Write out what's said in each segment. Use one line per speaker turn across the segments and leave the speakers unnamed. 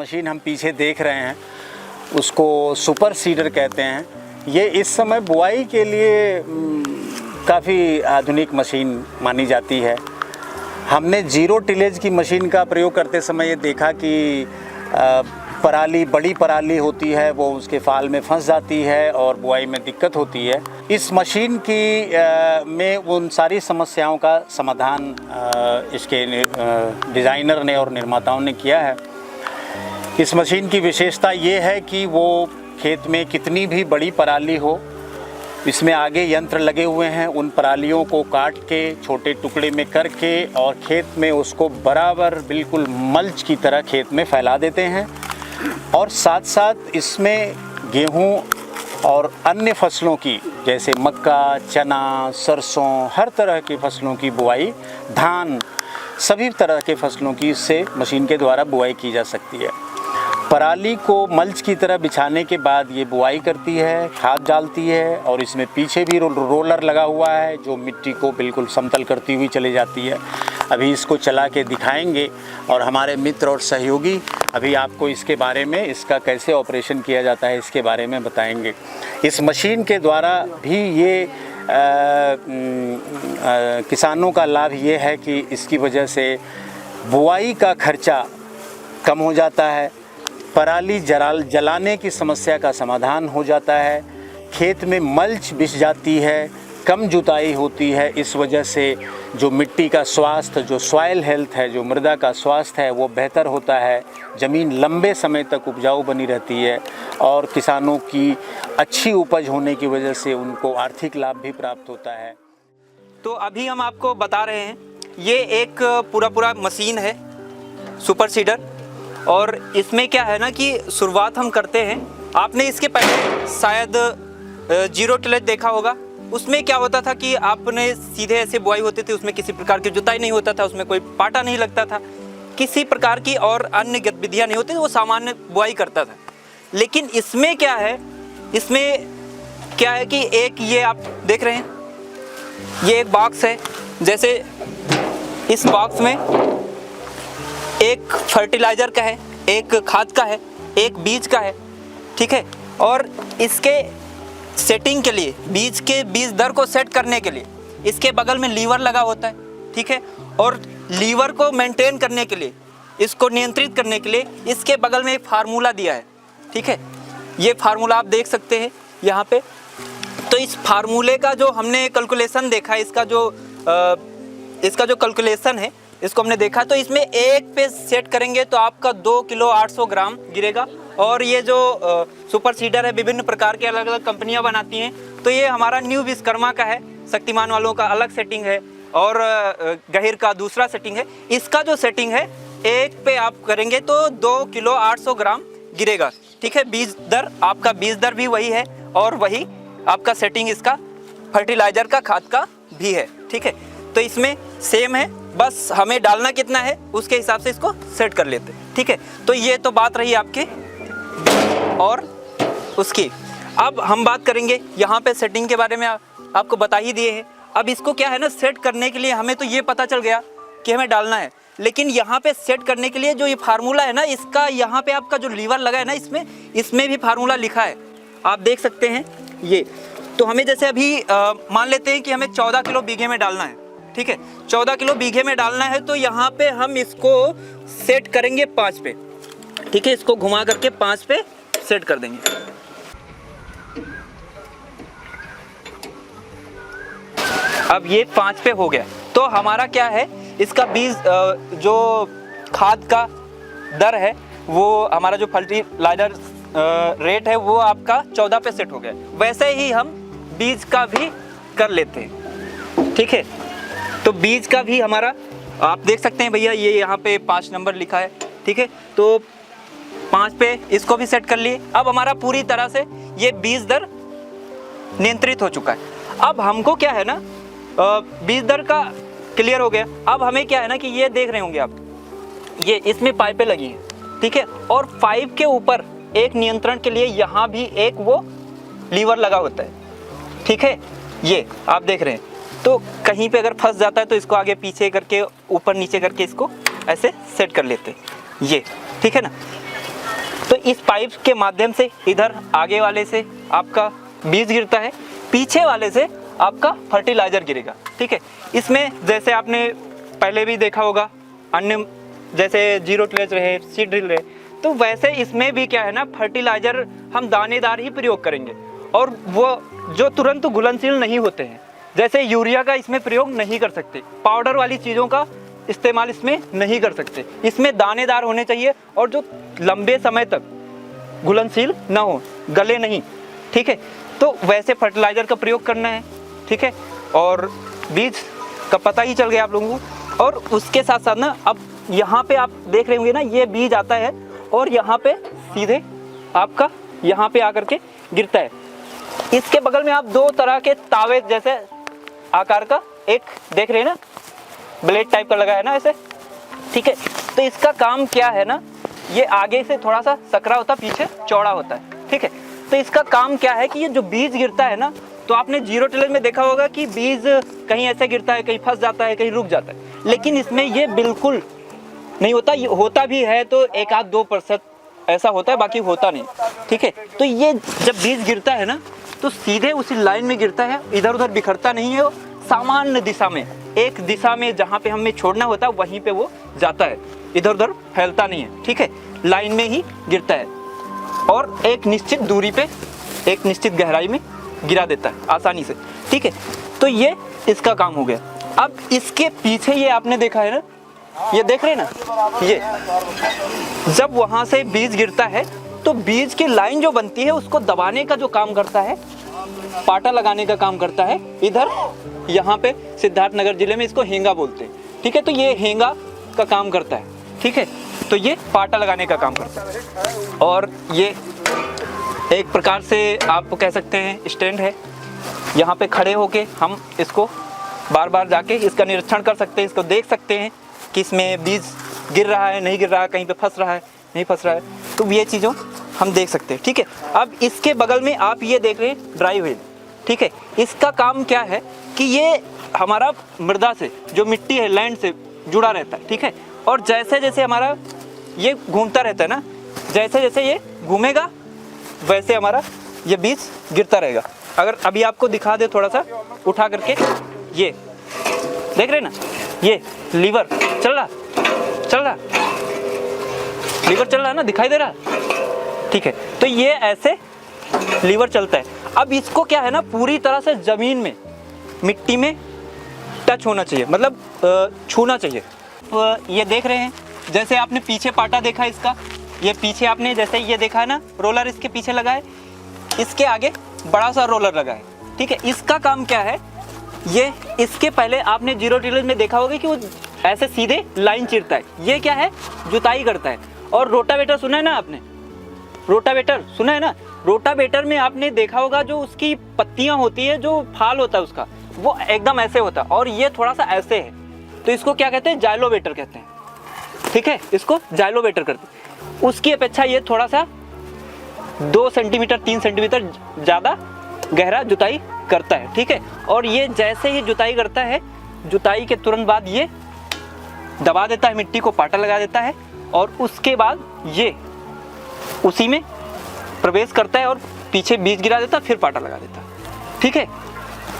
Machine हम पीछे देख रहे हैं उसको सुपर सीडर कहते हैं। ये इस समय बुआई के लिए काफ़ी आधुनिक मशीन मानी जाती है। हमने जीरो टिलेज की मशीन का प्रयोग करते समय ये देखा कि पराली, बड़ी पराली होती है वो उसके फाल में फंस जाती है और बुआई में दिक्कत होती है। इस मशीन की में उन सारी समस्याओं का समाधान इसके डिज़ाइनर ने और निर्माताओं ने किया है। इस मशीन की विशेषता ये है कि वो खेत में कितनी भी बड़ी पराली हो, इसमें आगे यंत्र लगे हुए हैं, उन परालियों को काट के छोटे टुकड़े में करके और खेत में उसको बराबर बिल्कुल मल्च की तरह खेत में फैला देते हैं। और साथ साथ इसमें गेहूं और अन्य फसलों की जैसे मक्का, चना, सरसों, हर तरह की फसलों की बुआई, धान, सभी तरह के फसलों की इससे मशीन के द्वारा बुआई की जा सकती है। पराली को मल्च की तरह बिछाने के बाद ये बुआई करती है, खाद डालती है और इसमें पीछे भी रोलर लगा हुआ है जो मिट्टी को बिल्कुल समतल करती हुई चली जाती है। अभी इसको चला के दिखाएंगे और हमारे मित्र और सहयोगी अभी आपको इसके बारे में, इसका कैसे ऑपरेशन किया जाता है इसके बारे में बताएंगे। इस मशीन के द्वारा भी ये किसानों का लाभ ये है कि इसकी वजह से बुआई का खर्चा कम हो जाता है, पराली जलाने की समस्या का समाधान हो जाता है, खेत में मल्च बिछ जाती है, कम जुताई होती है। इस वजह से जो मिट्टी का स्वास्थ्य, जो सॉइल हेल्थ है, जो मृदा का स्वास्थ्य है वो बेहतर होता है। ज़मीन लंबे समय तक उपजाऊ बनी रहती है और किसानों की अच्छी उपज होने की वजह से उनको आर्थिक लाभ भी प्राप्त होता है।
तो अभी हम आपको बता रहे हैं ये एक पूरा मशीन है सुपर सीडर, और इसमें क्या है ना कि शुरुआत हम करते हैं। आपने इसके पहले शायद जीरो टिलेज देखा होगा, उसमें क्या होता था कि आपने सीधे ऐसे बुआई होती थी, उसमें किसी प्रकार की जुताई नहीं होता था, उसमें कोई पाटा नहीं लगता था, किसी प्रकार की और अन्य गतिविधियाँ नहीं होती, वो सामान्य बुआई करता था। लेकिन इसमें क्या है, इसमें क्या है कि एक ये आप देख रहे हैं, ये एक बॉक्स है। जैसे इस बॉक्स में एक फर्टिलाइज़र का है, एक खाद का है, एक बीज का है, ठीक है। और इसके सेटिंग के लिए, बीज दर को सेट करने के लिए इसके बगल में लीवर लगा होता है, ठीक है। और लीवर को मेंटेन करने के लिए, इसको नियंत्रित करने के लिए इसके बगल में एक फार्मूला दिया है, ठीक है। ये फार्मूला आप देख सकते हैं यहाँ पे। तो इस फार्मूले का जो हमने कैलकुलेशन देखा, इसका जो कैलकुलेशन है इसको हमने देखा, तो इसमें एक पे सेट करेंगे तो आपका 2 किलो 800 ग्राम गिरेगा। और ये जो सुपर सीडर है विभिन्न प्रकार के अलग अलग कंपनियां बनाती हैं, तो ये हमारा न्यू विश्वकर्मा का है, शक्तिमान वालों का अलग सेटिंग है और गहिर का दूसरा सेटिंग है। इसका जो सेटिंग है एक पे आप करेंगे तो 2 किलो 800 ग्राम गिरेगा, ठीक है। बीज दर, आपका बीज दर भी वही है और वही आपका सेटिंग इसका फर्टिलाइजर का, खाद का भी है, ठीक है। तो इसमें सेम है, बस हमें डालना कितना है उसके हिसाब से इसको सेट कर लेते हैं, ठीक है। तो ये तो बात रही आपके और उसकी। अब हम बात करेंगे यहाँ पे सेटिंग के बारे में, आपको बता ही दिए हैं। अब इसको क्या है ना, सेट करने के लिए हमें तो ये पता चल गया कि हमें डालना है, लेकिन यहाँ पे सेट करने के लिए जो ये फार्मूला है ना, इसका यहाँ पे आपका जो लीवर लगा है ना, इसमें भी फार्मूला लिखा है, आप देख सकते हैं ये। तो हमें जैसे अभी मान लेते हैं कि हमें 14 किलो बीघे में डालना है, ठीक है। 14 किलो बीघे में डालना है तो यहाँ पे हम इसको सेट करेंगे 5 पे, ठीक है। इसको घुमा करके 5 पे सेट कर देंगे। अब ये 5 पे हो गया, तो हमारा क्या है, इसका बीज जो खाद का दर है, वो हमारा जो फर्टिलाइजर रेट है वो आपका 14 पे सेट हो गया। वैसे ही हम बीज का भी कर लेते हैं, ठीक है। तो बीज का भी हमारा आप देख सकते हैं भैया, ये यहाँ पे 5 नंबर लिखा है, ठीक है। तो 5 पे इसको भी सेट कर लिए। अब हमारा पूरी तरह से ये बीज दर नियंत्रित हो चुका है। अब हमको क्या है ना, बीज दर का क्लियर हो गया। अब हमें क्या है ना कि ये देख रहे होंगे आप, ये इसमें पाइपें लगी हैं, ठीक है। और पाइप के ऊपर एक नियंत्रण के लिए यहाँ भी एक वो लीवर लगा होता है, ठीक है। ये आप देख रहे हैं, तो कहीं पे अगर फंस जाता है तो इसको आगे पीछे करके, ऊपर नीचे करके इसको ऐसे सेट कर लेते हैं, ये, ठीक है ना। तो इस पाइप के माध्यम से इधर आगे वाले से आपका बीज गिरता है, पीछे वाले से आपका फर्टिलाइजर गिरेगा। ठीक है, इसमें जैसे आपने पहले भी देखा होगा अन्य जैसे जीरो टिलेज रहे, सीड ड्रिल रहे, तो वैसे इसमें भी क्या है ना, फर्टिलाइजर हम दानेदार ही प्रयोग करेंगे और वो जो तुरंत घुलनशील नहीं होते हैं, जैसे यूरिया का इसमें प्रयोग नहीं कर सकते, पाउडर वाली चीज़ों का इस्तेमाल इसमें नहीं कर सकते। इसमें दानेदार होने चाहिए और जो लंबे समय तक घुलनशील ना हो, गले नहीं। ठीक है, तो वैसे फर्टिलाइजर का प्रयोग करना है। ठीक है, और बीज का पता ही चल गया आप लोगों को। और उसके साथ साथ ना, अब यहाँ पे आप देख रहे होंगे ना, ये बीज आता है और यहाँ पे सीधे आपका यहाँ पे आकर के गिरता है। इसके बगल में आप दो तरह के तावे जैसे आकार का एक देख रहे हैं ना, ब्लेड टाइप का लगा है ना ऐसे। ठीक है, तो इसका काम क्या है ना, ये आगे से थोड़ा सा सकरा होता है, पीछे चौड़ा होता है। ठीक है, तो इसका काम क्या है कि ये जो बीज गिरता है ना, तो आपने जीरो टिलेज में देखा होगा कि बीज कहीं ऐसे गिरता है, कहीं फंस जाता है, कहीं रुक जाता है, लेकिन इसमें ये बिल्कुल नहीं होता। ये होता भी है तो 1-2% ऐसा होता है, बाकी होता नहीं। ठीक है, तो ये जब बीज गिरता है ना, तो सीधे उसी लाइन में गिरता है, इधर उधर बिखरता नहीं है, वो सामान्य दिशा में, एक दिशा में जहाँ पे हमें छोड़ना होता है वहीं पे वो जाता है, इधर उधर फैलता नहीं है। ठीक है, लाइन में ही गिरता है और एक निश्चित दूरी पे, एक निश्चित गहराई में गिरा देता है आसानी से। ठीक है, तो ये इसका काम हो गया। अब इसके पीछे ये आपने देखा है ना, ये देख रहे हैं ना, ये जब वहां से बीज गिरता है तो बीज की लाइन जो बनती है उसको दबाने का जो काम करता है, पाटा लगाने का काम करता है। इधर यहाँ पे सिद्धार्थनगर जिले में इसको हेंगा बोलते हैं। ठीक है, तो ये हेंगा का काम करता है। ठीक है, तो ये पाटा लगाने का काम करता है और ये एक प्रकार से आप कह सकते हैं स्टैंड है। यहाँ पे खड़े होके हम इसको बार बार जाके इसका निरीक्षण कर सकते हैं, इसको देख सकते हैं कि इसमें बीज गिर रहा है, नहीं गिर रहा है, कहीं पे फंस रहा है, नहीं फंस रहा है, तो ये चीज़ों हम देख सकते हैं। ठीक है, अब इसके बगल में आप ये देख रहे हैं ड्राई व्हील। ठीक है, इसका काम क्या है कि ये हमारा मृदा से जो मिट्टी है, लैंड से जुड़ा रहता है। ठीक है, और जैसे जैसे हमारा ये घूमता रहता है ना, जैसे जैसे ये घूमेगा वैसे हमारा ये बीज गिरता रहेगा। अगर अभी आपको दिखा दे थोड़ा सा उठा करके, ये देख रहे हैं ना, ये लीवर चल रहा, लीवर चल रहा है ना, दिखाई दे रहा। ठीक है, तो ये ऐसे लीवर चलता है। अब इसको क्या है ना, पूरी तरह से जमीन में, मिट्टी में टच होना चाहिए, मतलब छूना चाहिए। तो ये देख रहे हैं, जैसे आपने पीछे पाटा देखा इसका, ये पीछे आपने जैसे ये देखा है ना, रोलर इसके पीछे लगा है, इसके आगे बड़ा सा रोलर लगा है। ठीक है, इसका काम क्या है, ये इसके पहले आपने जीरो टिलेज में देखा होगा कि वो ऐसे सीधे लाइन चीरता है। ये क्या है, जुताई करता है। और रोटावेटर सुना है ना आपने, रोटावेटर सुना है ना, रोटावेटर में आपने देखा होगा जो उसकी पत्तियां होती है, जो फाल होता है उसका, वो एकदम ऐसे होता है और ये थोड़ा सा ऐसे है, तो इसको क्या कहते हैं, जाइलोवेटर कहते हैं। ठीक है, इसको जाइलोवेटर करते हैं। उसकी अपेक्षा ये थोड़ा सा 2 सेंटीमीटर 3 सेंटीमीटर ज़्यादा गहरा जुताई करता है। ठीक है, और ये जैसे ही जुताई करता है, जुताई के तुरंत बाद ये दबा देता है मिट्टी को, पाटा लगा देता है और उसके बाद ये उसी में प्रवेश करता है और पीछे बीज गिरा देता है, फिर पाटा लगा देता है। ठीक है,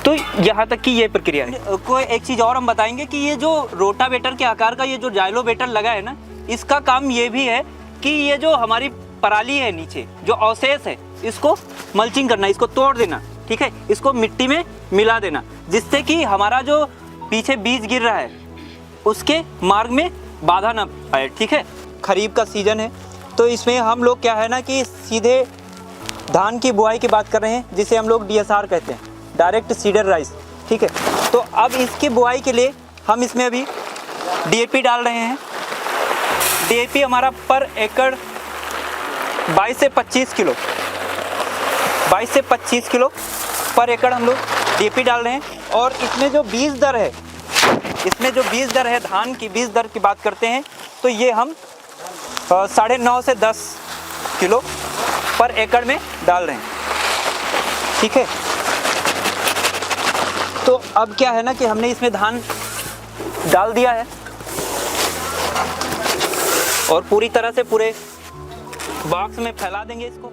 तो यहाँ तक की ये प्रक्रिया है। कोई एक चीज़ और हम बताएंगे कि ये जो रोटावेटर के आकार का ये जो जाइलोवेटर लगा है ना, इसका काम ये भी है कि ये जो हमारी पराली है नीचे जो अवशेष है, इसको मल्चिंग करना, इसको तोड़ देना। ठीक है, इसको मिट्टी में मिला देना, जिससे कि हमारा जो पीछे बीज गिर रहा है उसके मार्ग में बाधा ना आए। ठीक है, खरीफ का सीजन है तो इसमें हम लोग क्या है ना कि सीधे धान की बुआई की बात कर रहे हैं, जिसे हम लोग DSR कहते हैं, डायरेक्ट सीडर राइस। ठीक है, तो अब इसकी बुआई के लिए हम इसमें अभी DAP डाल रहे हैं। DAP हमारा पर एकड़ 22 से 25 किलो, 22 से 25 किलो पर एकड़ हम लोग DAP डाल रहे हैं। और इसमें जो बीज दर है, इसमें जो बीज दर है, धान की बीज दर की बात करते हैं तो ये हम 9.5 से 10 किलो पर एकड़ में डाल रहे हैं। ठीक है, तो अब क्या है ना कि हमने इसमें धान डाल दिया है और पूरी तरह से पूरे बॉक्स में फैला देंगे इसको।